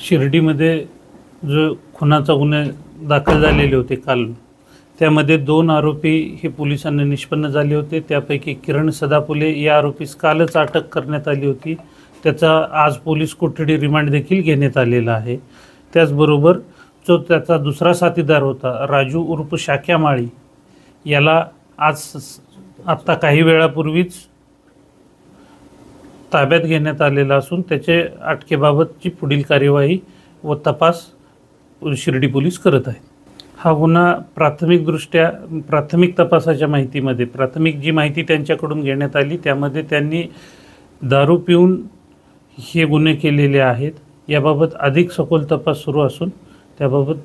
शिर्डीमध्ये जो खुनाचा गुन्हे दाखल झालेले होते काल, त्यामध्ये 2 आरोपी हे पोलिसांना निष्पन्न झाले होते। त्यापैकी किरण सदाफुले या आरोपीस कालच अटक करण्यात आली होती। त्याचा आज पोलीस कोठडी रिमांड देखील घेण्यात आलेला आहे। त्याचबरोबर जो त्याचा दुसरा साथीदार होता राजू उर्फ शाक्या माळी, याला आज आत्ता काही वेळापूर्वीच ताब्यात घेण्यात आलेला असून त्याचे अटकेबाबतची पुढील कार्यवाही व तपास शिर्डी पोलीस करत आहेत। हा गुन्हा प्राथमिक तपासाच्या माहितीमध्ये प्राथमिक जी माहिती त्यांच्याकडून घेण्यात आली त्यामध्ये त्यांनी दारू पिऊन हे गुन्हे केलेले आहेत। याबाबत अधिक सखोल तपास सुरू असून त्याबाबत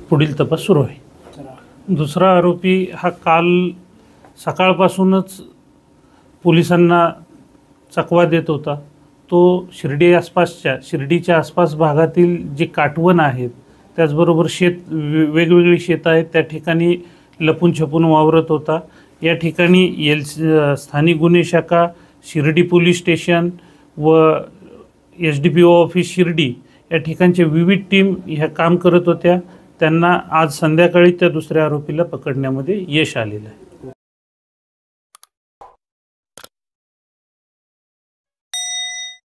पुढील तपास सुरू आहे। दुसरा आरोपी हा काल सकाळपासूनच पोलिसांना चकवा देत होता। तो शिर्डीच्या आसपास भागातील जे काटवण आहेत, त्याचबरोबर वेगवेगळी शेत आहेत, त्या ठिकाणी लपून छपून वावरत होता। या ठिकाणी स्थानिक गुन्हे शाखा, शिर्डी पोलीस स्टेशन व SDPO ऑफिस शिर्डी या ठिकाणचे विविध टीम ह्या काम करत होत्या। त्यांना आज संध्याकाळी त्या दुसऱ्या आरोपीला पकडण्यामध्ये यश आलेलं आहे।